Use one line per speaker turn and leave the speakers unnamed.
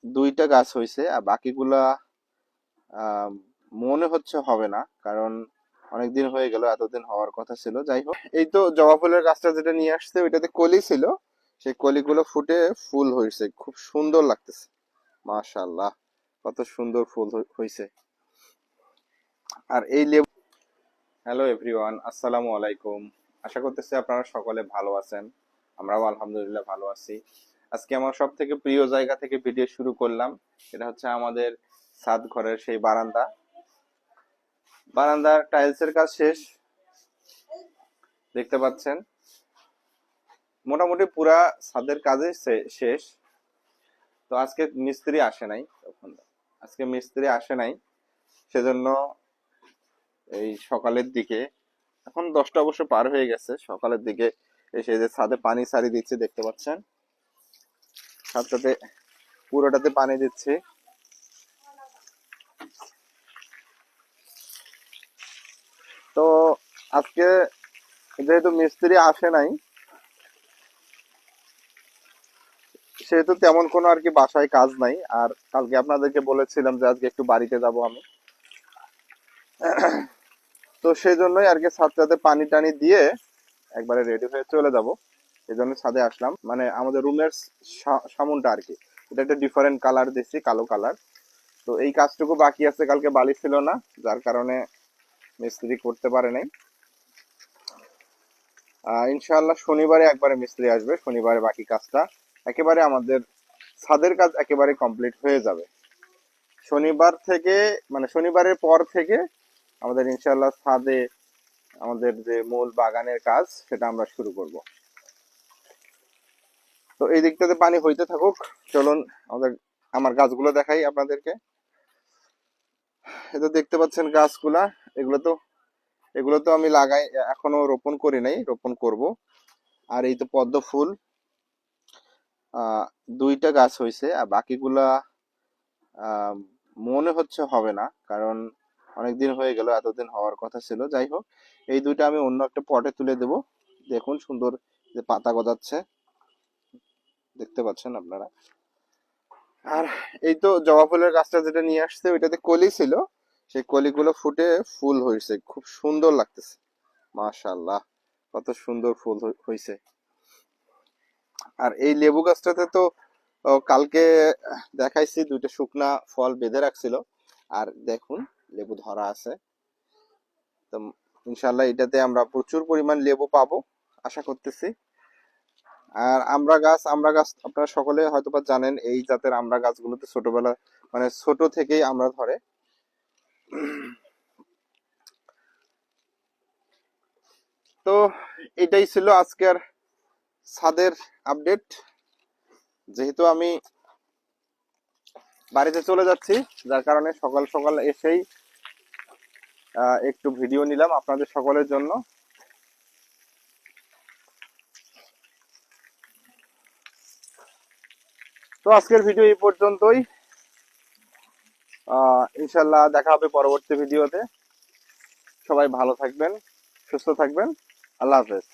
দুইটা গাছ হয়েছে আর বাকিগুলা আহ, মনে হচ্ছে হবে না, কারণ অনেকদিন হয়ে গেল, এতদিন হওয়ার কথা ছিল। যাই হোক, এই তো জবা ফুলের গাছটা যেটা নিয়ে আসছে ওইটাতে কলি ছিল, সেই কলিগুলো ফুটে ফুল হয়েছে, খুব সুন্দর লাগতেছে। মাশাআল্লাহ, কত সুন্দর ফুল হয়েছে। আর এই লেবু, হ্যালো এভরিওয়ান, আসসালামু আলাইকুম। আশা করতেছি আপনারা সকলে ভালো আছেন। আমরাও আলহামদুলিল্লাহ ভালো আছি। আজকে আমার সব থেকে প্রিয় জায়গা থেকে ভিডিও শুরু করলাম। এটা হচ্ছে আমাদের ছাদ ঘরের সেই বারান্দা। বারান্দার টাইলসের কাজ শেষ, দেখতে পাচ্ছেন। মোটামুটি পুরা ছাদের কাজে শেষ। তো আজকে মিস্ত্রি আসে নাই, আজকে মিস্ত্রি আসে নাই, সেজন্য এই সকালের দিকে, এখন 10টা অবশ্য পার হয়ে গেছে, সকালের দিকে এসে যে ছাদে পানি সারি দিচ্ছে, দেখতে পাচ্ছেন। ছাদটাতে পুরোটাতে পানি দিচ্ছি। তো আজকে যেহেতু মিস্ত্রি আসে নাই, সেহেতু তেমন কোনো আর কি বাসায় কাজ নাই। আর কালকে আপনাদেরকে বলেছিলাম যে আজকে একটু বাড়িতে যাব আমি, তো সেই জন্যই আর কি ছাদটাতে পানি টানি দিয়ে একবারে রেডি হয়ে চলে যাব। এই জন্য ছাদে আসলাম, মানে আমাদের রুমের সামনটা আর কি, এটা একটা ডিফারেন্ট কালার দিচ্ছি, কালো কালার। তো এই কাজটুকু বাকি আছে, কালকে বালি ছিল না, যার কারণে মিস্ত্রি করতে পারে নাই। ইনশাআল্লাহ শনিবারে একবারে মিস্ত্রি আসবে, শনিবারে বাকি কাজটা একেবারে আমাদের ছাদের কাজ একেবারে কমপ্লিট হয়ে যাবে। শনিবার থেকে, মানে শনিবারের পর থেকে আমাদের ইনশাআল্লাহ ছাদে আমাদের যে মূল বাগানের কাজ সেটা আমরা শুরু করব। তো এই দিকটাতে পানি হইতে থাকুক, চলুন আমার গাছগুলো দেখাই আপনাদেরকে। এটা দেখতে পাচ্ছেন গাছগুলা, এগুলো তো এগুলো তো আমি লাগাই, এখনো রোপণ করি নাই, রোপণ করব। আর এই তো পদ্ম ফুল, আহ দুইটা গাছ হয়েছে আর বাকিগুলা আহ মনে হচ্ছে হবে না, কারণ অনেকদিন হয়ে গেল, এতদিন হওয়ার কথা ছিল। যাই হোক, এই দুইটা আমি অন্য একটা পটে তুলে দেব। দেখুন সুন্দর যে পাতা গজাচ্ছে, দেখতে পাচ্ছেন আপনারা। আর এই তো জবা ফুলের গাছটা যেটা নিয়ে আসছে ওইটাতে কলি ছিল, সেই কলিগুলো ফুটে ফুল হয়েছে, খুব সুন্দর লাগতেছে। মাশাআল্লাহ, কত সুন্দর ফুল হয়েছে। আর এই লেবু গাছটাতে তো কালকে দেখাইছি, দুইটা শুকনা ফল বেঁধে রাখছিল, আর দেখুন লেবু ধরা আছে। তো ইনশাল্লাহ এটাতে আমরা প্রচুর পরিমাণ লেবু পাবো আশা করতেছি। আর আমরা গাছ আপনারা সকলে হয়তোবা জানেন, এই জাতের আমরা গাছগুলোতে ছোটবেলা, মানে ছোট থেকেই আমরা ধরে। তো এটাই ছিল আজকের ছাদের আপডেট। যেহেতু আমি বাড়িতে চলে যাচ্ছি, যার কারণে সকাল সকাল এসেই একটু ভিডিও নিলাম আপনাদের সকলের জন্য। তো আজকের ভিডিও এই পর্যন্তই। ইনশাল্লাহ দেখা হবে পরবর্তী ভিডিওতে। সবাই ভালো থাকবেন, সুস্থ থাকবেন। আল্লাহ হাফেজ।